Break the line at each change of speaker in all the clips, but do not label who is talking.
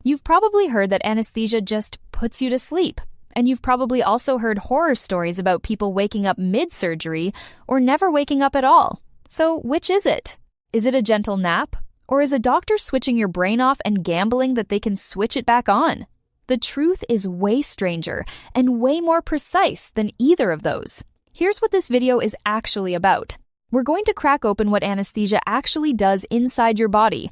You've probably heard that anesthesia just puts you to sleep. And you've probably also heard horror stories about people waking up mid-surgery or never waking up at all. So which is it? Is it a gentle nap? Or is a doctor switching your brain off and gambling that they can switch it back on? The truth is way stranger and way more precise than either of those. Here's what this video is actually about. We're going to crack open what anesthesia actually does inside your body,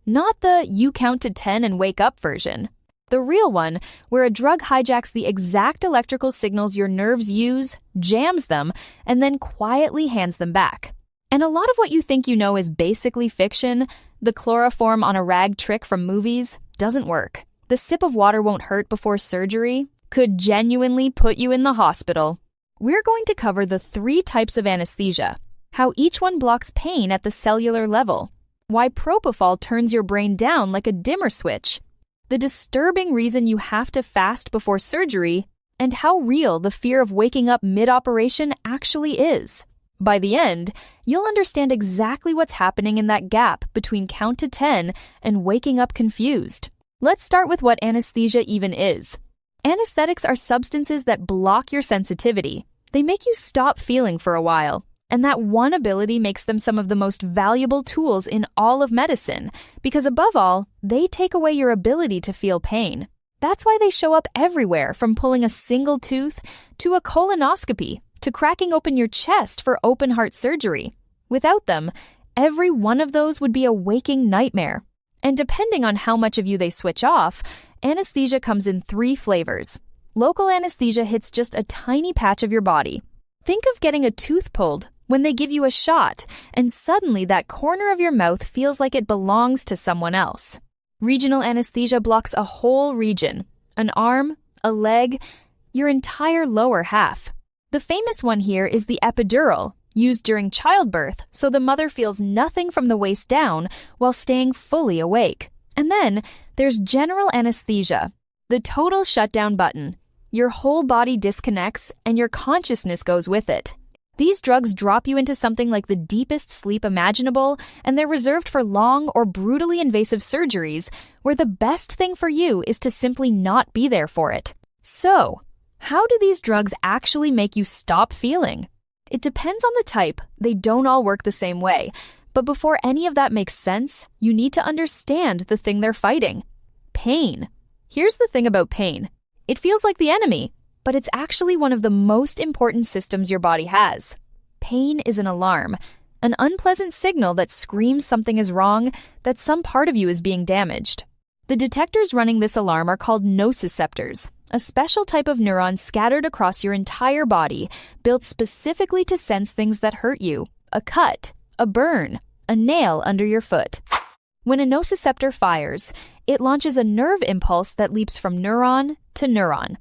not the you count to 10 and wake up version. The real one, where a drug hijacks the exact electrical signals your nerves use, jams them, and then quietly hands them back. And a lot of what you think you know is basically fiction, the chloroform on a rag trick from movies, doesn't work. The sip of water won't hurt before surgery could genuinely put you in the hospital. We're going to cover the 3 types of anesthesia, how each one blocks pain at the cellular level, why Propofol turns your brain down like a dimmer switch, the disturbing reason you have to fast before surgery, and how real the fear of waking up mid-operation actually is. By the end, you'll understand exactly what's happening in that gap between count to 10 and waking up confused. Let's start with what anesthesia even is. Anesthetics are substances that block your sensitivity. They make you stop feeling for a while. And that one ability makes them some of the most valuable tools in all of medicine, because above all, they take away your ability to feel pain. That's why they show up everywhere, from pulling a single tooth to a colonoscopy to cracking open your chest for open heart surgery. Without them, every one of those would be a waking nightmare. And depending on how much of you they switch off, anesthesia comes in 3 flavors. Local anesthesia hits just a tiny patch of your body. Think of getting a tooth pulled when they give you a shot, and suddenly that corner of your mouth feels like it belongs to someone else. Regional anesthesia blocks a whole region, an arm, a leg, your entire lower half. The famous one here is the epidural, used during childbirth so the mother feels nothing from the waist down while staying fully awake. And then there's general anesthesia, the total shutdown button. Your whole body disconnects and your consciousness goes with it. These drugs drop you into something like the deepest sleep imaginable, and they're reserved for long or brutally invasive surgeries where the best thing for you is to simply not be there for it. So, how do these drugs actually make you stop feeling? It depends on the type. They don't all work the same way. But before any of that makes sense, you need to understand the thing they're fighting: pain. Here's the thing about pain. It feels like the enemy, but it's actually one of the most important systems your body has. Pain is an alarm, an unpleasant signal that screams something is wrong, that some part of you is being damaged. The detectors running this alarm are called nociceptors, a special type of neuron scattered across your entire body, built specifically to sense things that hurt you: a cut, a burn, a nail under your foot. When a nociceptor fires, it launches a nerve impulse that leaps from neuron to neuron,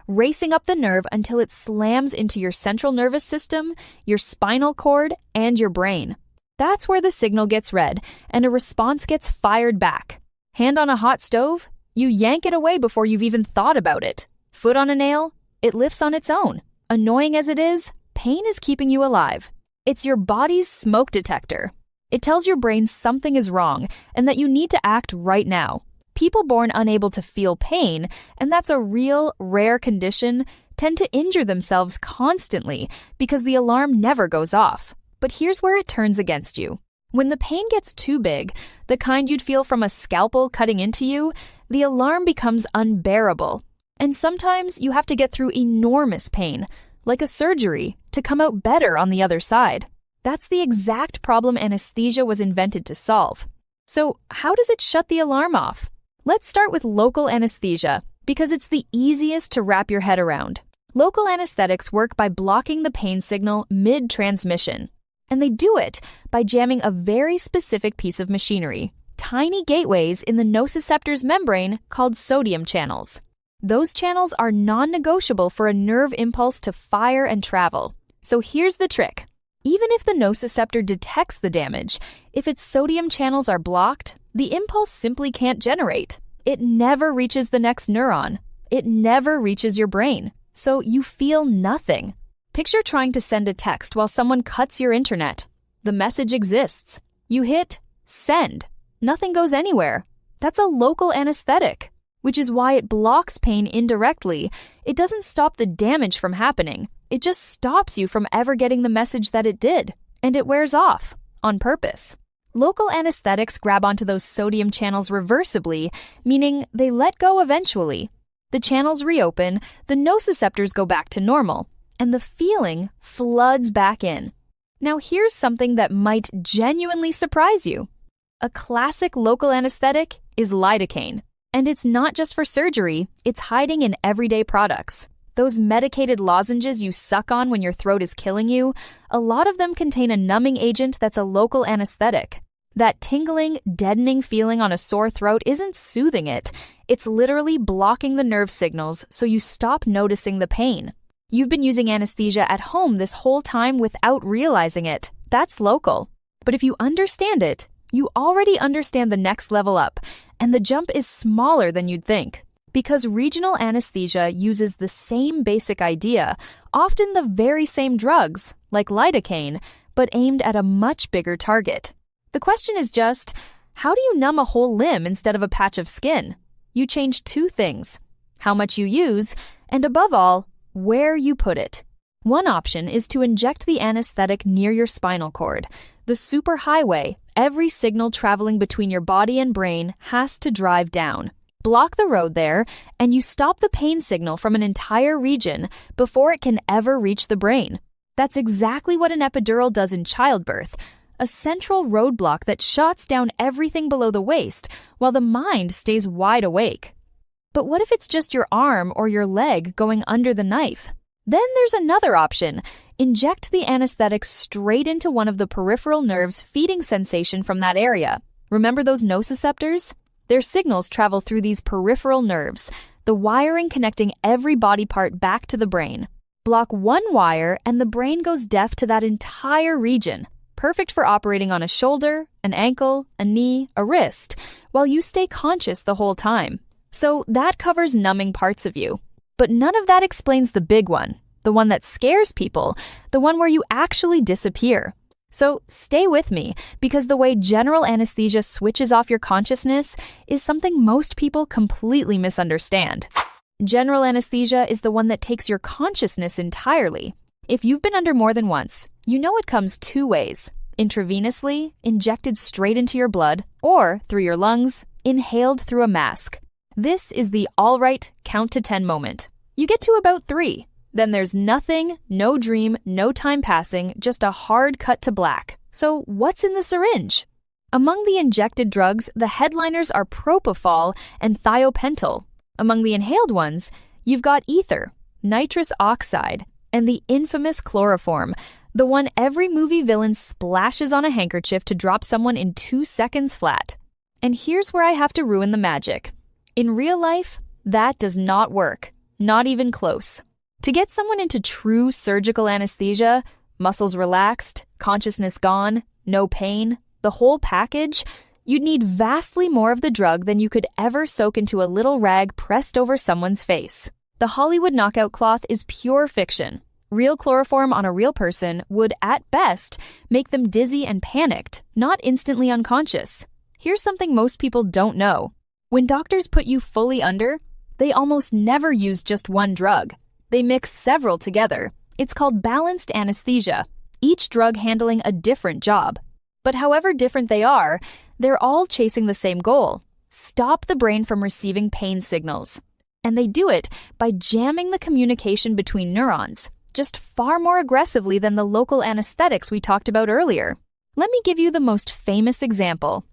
racing up the nerve until it slams into your central nervous system, your spinal cord, and your brain. That's where the signal gets read, and a response gets fired back. Hand on a hot stove? You yank it away before you've even thought about it. Foot on a nail? It lifts on its own. Annoying as it is, pain is keeping you alive. It's your body's smoke detector. It tells your brain something is wrong and that you need to act right now. People born unable to feel pain, and that's a real, rare condition, tend to injure themselves constantly because the alarm never goes off. But here's where it turns against you. When the pain gets too big, the kind you'd feel from a scalpel cutting into you, the alarm becomes unbearable. And sometimes you have to get through enormous pain, like a surgery, to come out better on the other side. That's the exact problem anesthesia was invented to solve. So how does it shut the alarm off? Let's start with local anesthesia, because it's the easiest to wrap your head around. Local anesthetics work by blocking the pain signal mid-transmission. And they do it by jamming a very specific piece of machinery, tiny gateways in the nociceptor's membrane called sodium channels. Those channels are non-negotiable for a nerve impulse to fire and travel. So here's the trick. Even if the nociceptor detects the damage, if its sodium channels are blocked, the impulse simply can't generate. It never reaches the next neuron. It never reaches your brain. So you feel nothing. Picture trying to send a text while someone cuts your internet. The message exists. You hit send. Nothing goes anywhere. That's a local anesthetic. which is why it blocks pain indirectly. It doesn't stop the damage from happening. It just stops you from ever getting the message that it did, and it wears off on purpose. Local anesthetics grab onto those sodium channels reversibly, meaning they let go eventually. The channels reopen, the nociceptors go back to normal, and the feeling floods back in. Now here's something that might genuinely surprise you. A classic local anesthetic is lidocaine. And it's not just for surgery, it's hiding in everyday products. Those medicated lozenges you suck on when your throat is killing you, a lot of them contain a numbing agent that's a local anesthetic. That tingling, deadening feeling on a sore throat isn't soothing it. It's literally blocking the nerve signals so you stop noticing the pain. You've been using anesthesia at home this whole time without realizing it. That's local. But if you understand it, you already understand the next level up, and the jump is smaller than you'd think. Because regional anesthesia uses the same basic idea, often the very same drugs, like lidocaine, but aimed at a much bigger target. The question is just, how do you numb a whole limb instead of a patch of skin? You change two things: how much you use, and above all, where you put it. One option is to inject the anesthetic near your spinal cord. The superhighway, every signal traveling between your body and brain has to drive down. Block the road there, and you stop the pain signal from an entire region before it can ever reach the brain. That's exactly what an epidural does in childbirth, a central roadblock that shuts down everything below the waist while the mind stays wide awake. But what if it's just your arm or your leg going under the knife? Then there's another option. Inject the anesthetic straight into one of the peripheral nerves feeding sensation from that area. Remember those nociceptors? Their signals travel through these peripheral nerves, the wiring connecting every body part back to the brain. Block one wire and the brain goes deaf to that entire region, perfect for operating on a shoulder, an ankle, a knee, a wrist, while you stay conscious the whole time. So that covers numbing parts of you. But none of that explains the big one, the one that scares people, the one where you actually disappear. So stay with me, because the way general anesthesia switches off your consciousness is something most people completely misunderstand. General anesthesia is the one that takes your consciousness entirely. If you've been under more than once, you know it comes two ways: intravenously, injected straight into your blood, or through your lungs, inhaled through a mask. This is the all right, count to 10 moment. You get to about 3. Then there's nothing, no dream, no time passing, just a hard cut to black. So what's in the syringe? Among the injected drugs, the headliners are Propofol and thiopental. Among the inhaled ones, you've got ether, nitrous oxide, and the infamous chloroform, the one every movie villain splashes on a handkerchief to drop someone in 2 seconds flat. And here's where I have to ruin the magic. In real life, that does not work, not even close. To get someone into true surgical anesthesia, muscles relaxed, consciousness gone, no pain, the whole package, you'd need vastly more of the drug than you could ever soak into a little rag pressed over someone's face. The Hollywood knockout cloth is pure fiction. Real chloroform on a real person would, at best, make them dizzy and panicked, not instantly unconscious. Here's something most people don't know. When doctors put you fully under, they almost never use just one drug. They mix several together. It's called balanced anesthesia, each drug handling a different job. But however different they are, they're all chasing the same goal: stop the brain from receiving pain signals. And they do it by jamming the communication between neurons, just far more aggressively than the local anesthetics we talked about earlier. Let me give you the most famous example: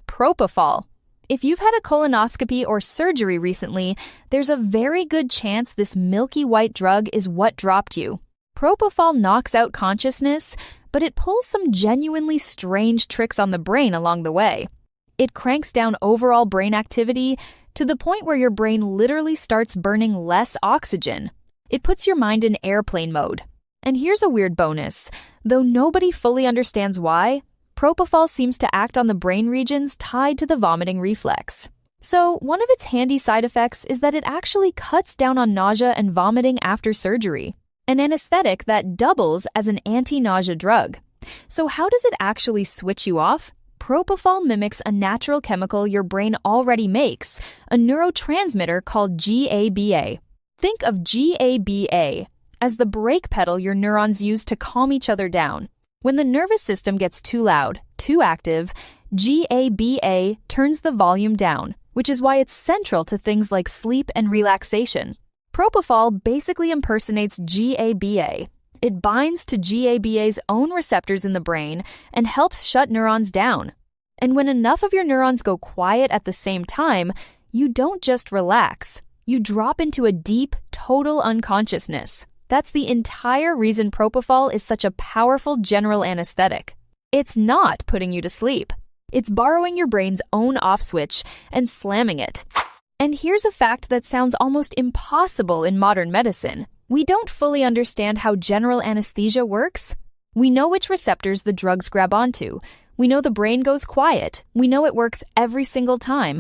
Propofol. If you've had a colonoscopy or surgery recently, there's a very good chance this milky white drug is what dropped you. Propofol knocks out consciousness, but it pulls some genuinely strange tricks on the brain along the way. It cranks down overall brain activity to the point where your brain literally starts burning less oxygen. It puts your mind in airplane mode. And here's a weird bonus. Though nobody fully understands why, Propofol seems to act on the brain regions tied to the vomiting reflex. So, one of its handy side effects is that it actually cuts down on nausea and vomiting after surgery, an anesthetic that doubles as an anti-nausea drug. So how does it actually switch you off? Propofol mimics a natural chemical your brain already makes, a neurotransmitter called GABA. Think of GABA as the brake pedal your neurons use to calm each other down. When the nervous system gets too loud, too active, GABA turns the volume down, which is why it's central to things like sleep and relaxation. Propofol basically impersonates GABA. It binds to GABA's own receptors in the brain and helps shut neurons down. And when enough of your neurons go quiet at the same time, you don't just relax. You drop into a deep, total unconsciousness. That's the entire reason Propofol is such a powerful general anesthetic. It's not putting you to sleep. It's borrowing your brain's own off switch and slamming it. And here's a fact that sounds almost impossible in modern medicine. We don't fully understand how general anesthesia works. We know which receptors the drugs grab onto. We know the brain goes quiet. We know it works every single time.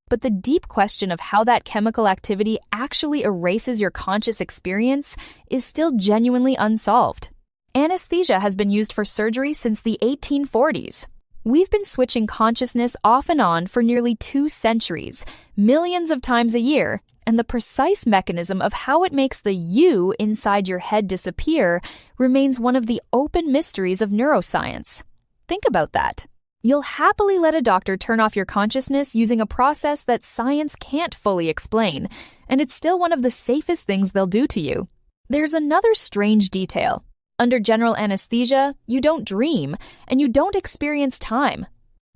But the deep question of how that chemical activity actually erases your conscious experience is still genuinely unsolved. Anesthesia has been used for surgery since the 1840s. We've been switching consciousness off and on for nearly 2 centuries, millions of times a year, and the precise mechanism of how it makes the you inside your head disappear remains one of the open mysteries of neuroscience. Think about that. You'll happily let a doctor turn off your consciousness using a process that science can't fully explain, and it's still one of the safest things they'll do to you. There's another strange detail. Under general anesthesia, you don't dream, and you don't experience time.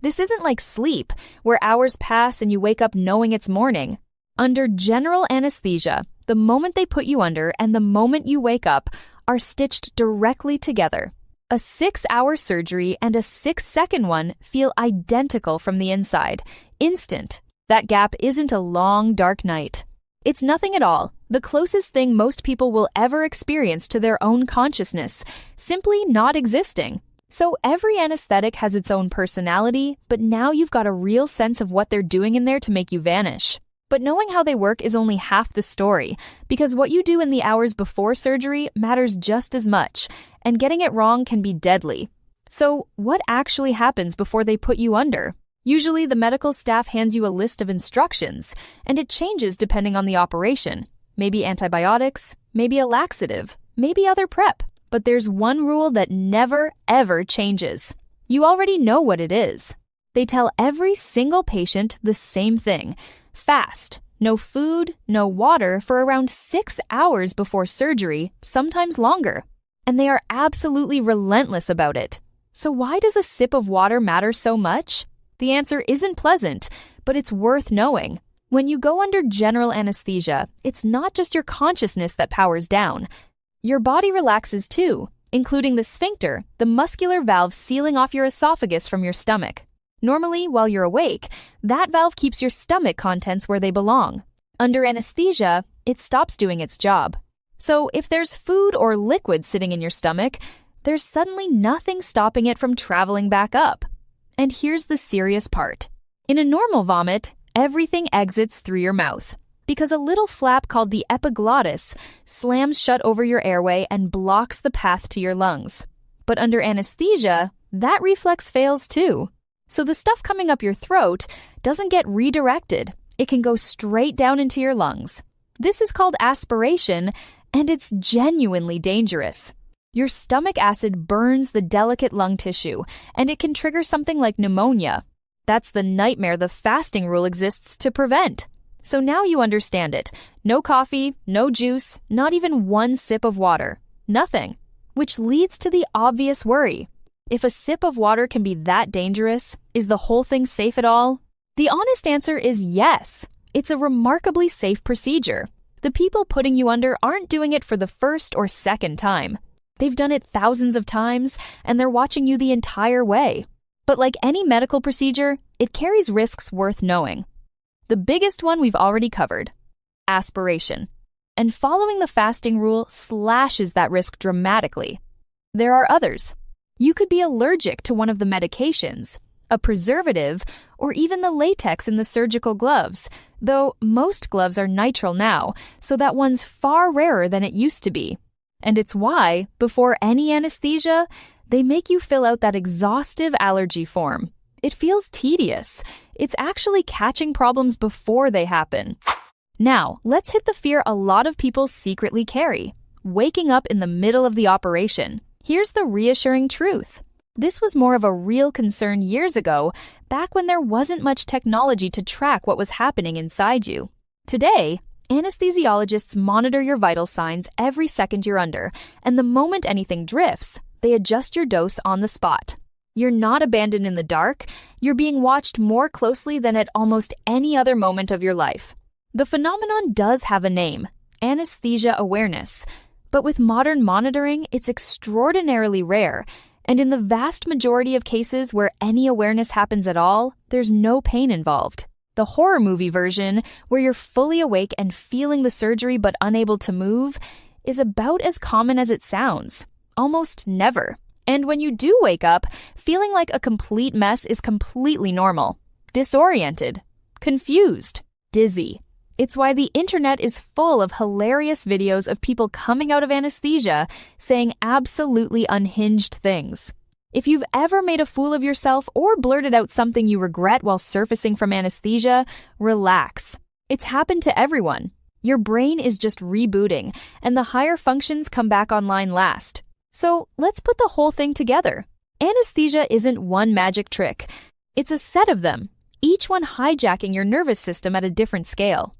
This isn't like sleep, where hours pass and you wake up knowing it's morning. Under general anesthesia, the moment they put you under and the moment you wake up are stitched directly together. A 6-hour surgery and a 6-second one feel identical from the inside. Instant. That gap isn't a long, dark night. It's nothing at all. The closest thing most people will ever experience to their own consciousness, simply not existing. So every anesthetic has its own personality, but now you've got a real sense of what they're doing in there to make you vanish. But knowing how they work is only half the story, because what you do in the hours before surgery matters just as much, and getting it wrong can be deadly. So what actually happens before they put you under? Usually the medical staff hands you a list of instructions, and it changes depending on the operation. Maybe antibiotics, maybe a laxative, maybe other prep. But there's one rule that never, ever changes. You already know what it is. They tell every single patient the same thing. Fast, no food, no water for around 6 hours before surgery, sometimes longer. And they are absolutely relentless about it. So why does a sip of water matter so much? The answer isn't pleasant, but it's worth knowing. When you go under general anesthesia, it's not just your consciousness that powers down. Your body relaxes too, including the sphincter, the muscular valve sealing off your esophagus from your stomach. Normally, while you're awake, that valve keeps your stomach contents where they belong. Under anesthesia, it stops doing its job. So if there's food or liquid sitting in your stomach, there's suddenly nothing stopping it from traveling back up. And here's the serious part. In a normal vomit, everything exits through your mouth, because a little flap called the epiglottis slams shut over your airway and blocks the path to your lungs. But under anesthesia, that reflex fails too. So the stuff coming up your throat doesn't get redirected. It can go straight down into your lungs. This is called aspiration, and it's genuinely dangerous. Your stomach acid burns the delicate lung tissue, and it can trigger something like pneumonia. That's the nightmare the fasting rule exists to prevent. So now you understand it. No coffee, no juice, not even one sip of water. Nothing. Which leads to the obvious worry. If a sip of water can be that dangerous, is the whole thing safe at all? The honest answer is yes. It's a remarkably safe procedure. The people putting you under aren't doing it for the first or second time. They've done it thousands of times, and they're watching you the entire way. But like any medical procedure, it carries risks worth knowing. The biggest one we've already covered: aspiration. And following the fasting rule slashes that risk dramatically. There are others. You could be allergic to one of the medications, a preservative, or even the latex in the surgical gloves, though most gloves are nitrile now, so that one's far rarer than it used to be. And it's why, before any anesthesia, they make you fill out that exhaustive allergy form. It feels tedious. It's actually catching problems before they happen. Now, let's hit the fear a lot of people secretly carry: waking up in the middle of the operation. Here's the reassuring truth. This was more of a real concern years ago, back when there wasn't much technology to track what was happening inside you. Today, anesthesiologists monitor your vital signs every second you're under, and the moment anything drifts, they adjust your dose on the spot. You're not abandoned in the dark. You're being watched more closely than at almost any other moment of your life. The phenomenon does have a name: anesthesia awareness. But with modern monitoring, it's extraordinarily rare, and in the vast majority of cases where any awareness happens at all, there's no pain involved. The horror movie version, where you're fully awake and feeling the surgery but unable to move, is about as common as it sounds. Almost never. And when you do wake up, feeling like a complete mess is completely normal. Disoriented, confused, dizzy. It's why the internet is full of hilarious videos of people coming out of anesthesia saying absolutely unhinged things. If you've ever made a fool of yourself or blurted out something you regret while surfacing from anesthesia, relax. It's happened to everyone. Your brain is just rebooting, and the higher functions come back online last. So let's put the whole thing together. Anesthesia isn't one magic trick. It's a set of them, each one hijacking your nervous system at a different scale.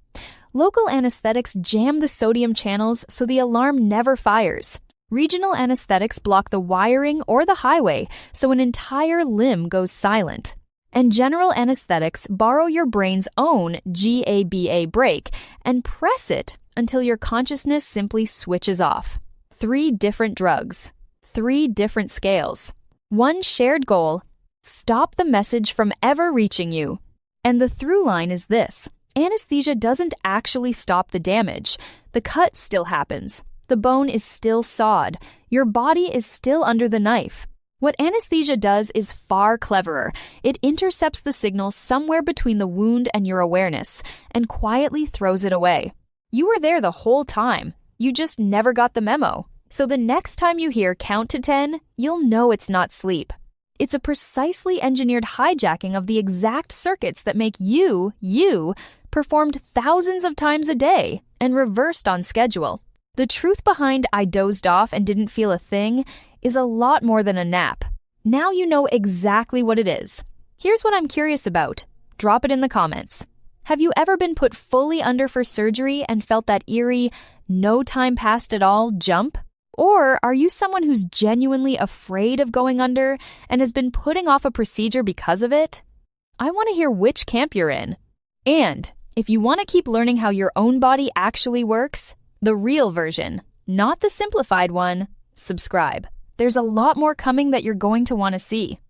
Local anesthetics jam the sodium channels so the alarm never fires. Regional anesthetics block the wiring or the highway so an entire limb goes silent. And general anesthetics borrow your brain's own GABA brake and press it until your consciousness simply switches off. 3 different drugs, 3 different scales. One shared goal: stop the message from ever reaching you. And the through line is this: anesthesia doesn't actually stop the damage. The cut still happens. The bone is still sawed. Your body is still under the knife. What anesthesia does is far cleverer. It intercepts the signal somewhere between the wound and your awareness and quietly throws it away. You were there the whole time. You just never got the memo. So the next time you hear count to 10, you'll know it's not sleep. It's a precisely engineered hijacking of the exact circuits that make you, performed thousands of times a day and reversed on schedule. The truth behind "I dozed off and didn't feel a thing" is a lot more than a nap. Now you know exactly what it is. Here's what I'm curious about. Drop it in the comments. Have you ever been put fully under for surgery and felt that eerie, no time passed at all jump? Or are you someone who's genuinely afraid of going under and has been putting off a procedure because of it? I want to hear which camp you're in. And if you want to keep learning how your own body actually works, the real version, not the simplified one, subscribe. There's a lot more coming that you're going to want to see.